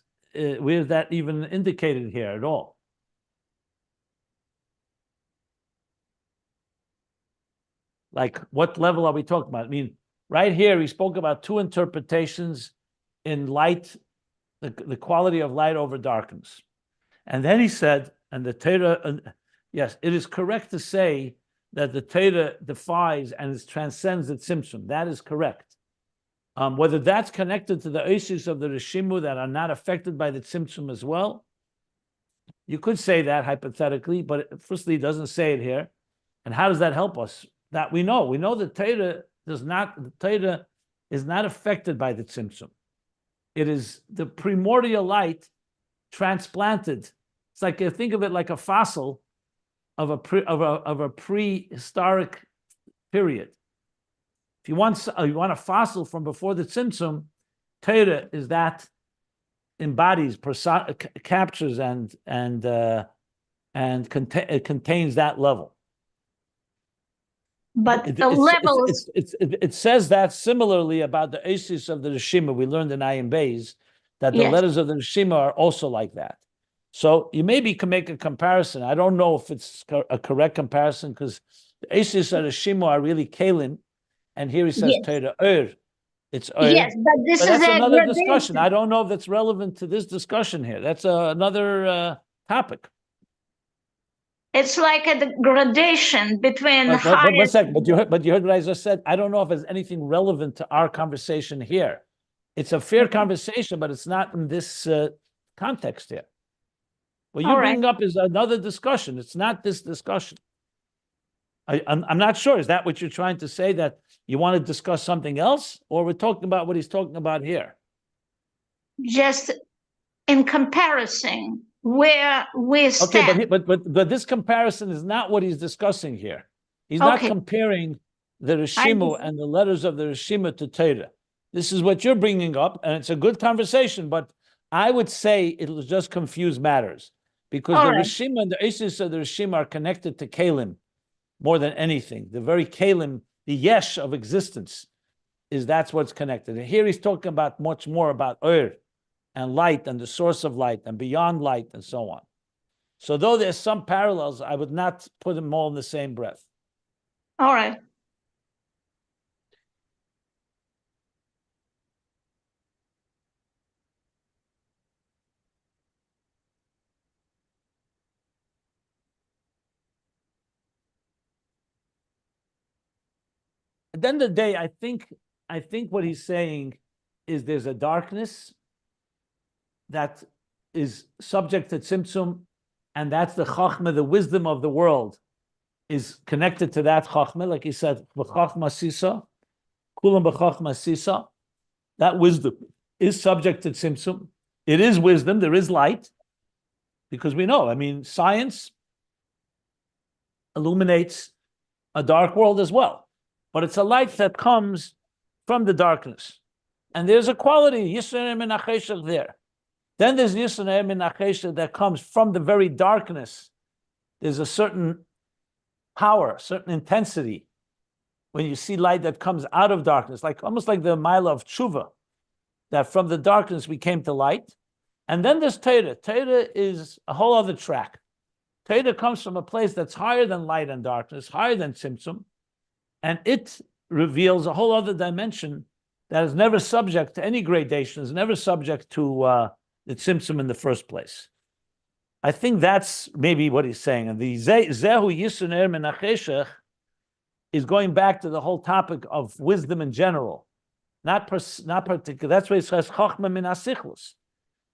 even indicated here at all? Like, what level are we talking about? I mean, right here, he spoke about two interpretations in light, the quality of light over darkness. And then he said, and the Torah, yes, it is correct to say that the Torah defies and transcends the Tzimtzum. That is correct. Whether that's connected to the Oasis of the Rishimu that are not affected by the Tzimtzum as well, you could say that hypothetically, but firstly, it doesn't say it here. And how does that help us? That we know the Torah is not affected by the Tzimtzum. It is the primordial light transplanted. It's like, think of it like a fossil of a prehistoric period. If you want a fossil from before the Tzimtzum, Torah is that embodies, captures, and it contains that level. But the levels. It says that similarly about the Oasis of the Rishima. We learned in Ayin Beis that the letters of the Rishima are also like that. So you maybe can make a comparison. I don't know if it's a correct comparison, because the Oasis of the Rishima are really Kalim, and here he says Torah Ur. It's Ur. Yes, but that's another discussion. I don't know if that's relevant to this discussion here. That's another topic. It's like a gradation between higher. One second, but you heard what I just said. I don't know if there's anything relevant to our conversation here. It's a fair conversation, but it's not in this context here. What you're bringing up is another discussion. It's not this discussion. I'm not sure. Is that what you're trying to say, that you want to discuss something else, or we're talking about what he's talking about here? Just in comparison, where we stand. Okay, but this comparison is not what he's discussing here. He's not comparing the Rishimu and the letters of the Rishimu to Torah. This is what you're bringing up, and it's a good conversation, but I would say it will just confuse matters, because the Rishimu and the Oasis of the Rishimu are connected to Kalim more than anything. The very Kalim, the Yesh of existence. is that's what's connected. And here he's talking about much more about Ur and light and the source of light and beyond light and so on. So though there's some parallels, I would not put them all in the same breath. All right. At the end of the day, I think what he's saying is there's a darkness that is subject to Tzimtzum, and that's the Chochma, the wisdom of the world, is connected to that Chochma, like he said, b'Chochma sisa, kulam b'Chochma sisa. That wisdom is subject to Tzimtzum. It is wisdom, there is light, because we know, I mean, science illuminates a dark world as well. But it's a light that comes from the darkness. And there's a quality, Yisrael min ha'cheshach there. Then there's Yisrael min ha'cheshach that comes from the very darkness. There's a certain power, certain intensity when you see light that comes out of darkness, like almost like the mila of tshuva, that from the darkness we came to light. And then there's Torah. Torah is a whole other track. Torah comes from a place that's higher than light and darkness, higher than Tzimtzum, and it reveals a whole other dimension that is never subject to any gradation, is never subject to the Tzimtzum in the first place. I think that's maybe what he's saying. And the Zehu Yisuner min ha'cheshach is going back to the whole topic of wisdom in general, not particular. That's why it says Chochma min ha'sichlus.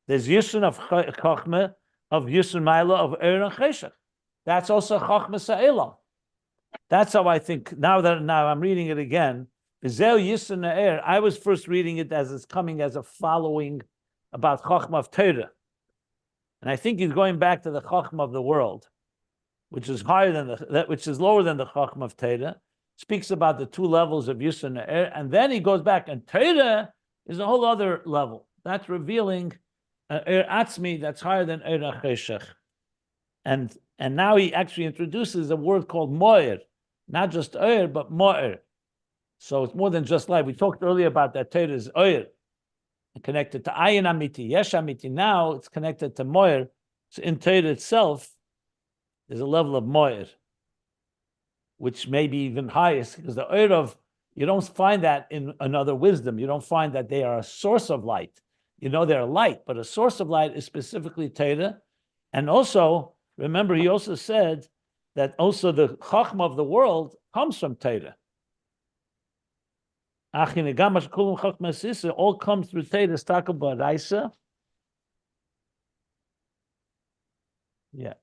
There's Yishun of Chochma, of Yishun Maila, of Er and Cheshach. That's also Chochma Sa'elam. That's how I think, now I'm reading it again. I was first reading it as it's coming as a following about Chochma of Torah. And I think he's going back to the Chochma of the world, which is higher than which is lower than the Chochma of Torah. Speaks about the two levels of Yisr and Er, and then he goes back, and Torah is a whole other level. That's revealing Er Atzmi that's higher than Er Cheshach. And now he actually introduces a word called Mo'er, not just Oyer, but Mo'er. So it's more than just light. We talked earlier about that Torah is Oyer, connected to Ayin Amiti, Yesh Amiti. Now it's connected to Mo'er. So in Torah itself, there's a level of Mo'er, which may be even highest, because the Oyer of, you don't find that in another wisdom. You don't find that they are a source of light. You know they're light, but a source of light is specifically Torah. And also, remember, he also said that also the Chochma of the world comes from Torah. All comes through Torah, Staka Bereishis. Yeah.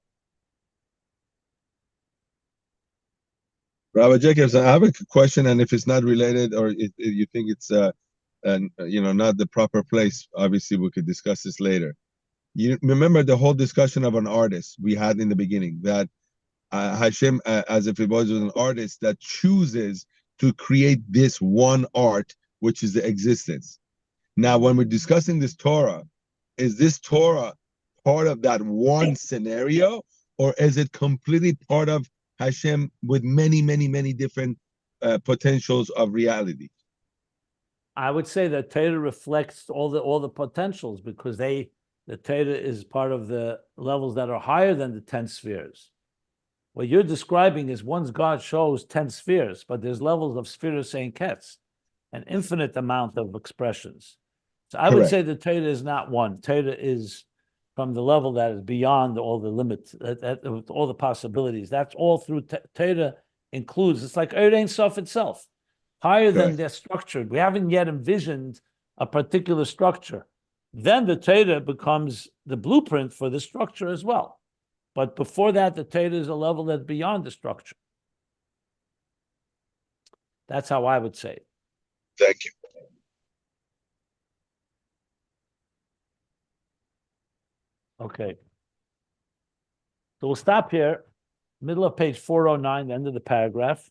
Rabbi Jacobs, I have a question, and if it's not related, or if you think it's not the proper place, obviously we could discuss this later. You remember the whole discussion of an artist we had in the beginning, that Hashem, as if it was an artist that chooses to create this one art, which is the existence. Now, when we're discussing this Torah, is this Torah part of that one scenario, or is it completely part of Hashem with many, many, many different potentials of reality? I would say that Torah reflects all the potentials, because the Torah is part of the levels that are higher than the 10 spheres. What you're describing is once God shows 10 spheres, but there's levels of spheres saying Ketz, an infinite amount of expressions. So I would say the Torah is not one. Torah is from the level that is beyond all the limits, all the possibilities. That's all through Torah includes. It's like Ein Sof itself, higher than they're structured. We haven't yet envisioned a particular structure. Then the Torah becomes the blueprint for the structure as well. But before that, the Torah is a level that's beyond the structure. That's how I would say it. Thank you. Okay. So we'll stop here, middle of page 409, the end of the paragraph.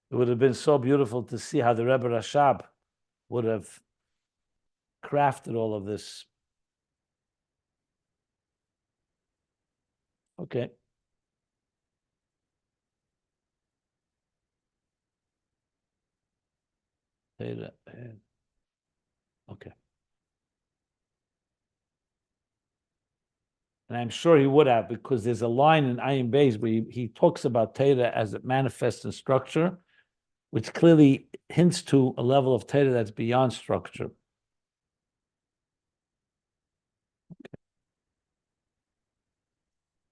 It would have been so beautiful to see how the Rebbe Rashab would have crafted all of this. Okay. Theta. Okay. And I'm sure he would have, because there's a line in Ayin Beis where he talks about Theta as it manifests in structure, which clearly hints to a level of Theta that's beyond structure.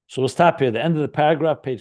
So we'll stop here. The end of the paragraph, page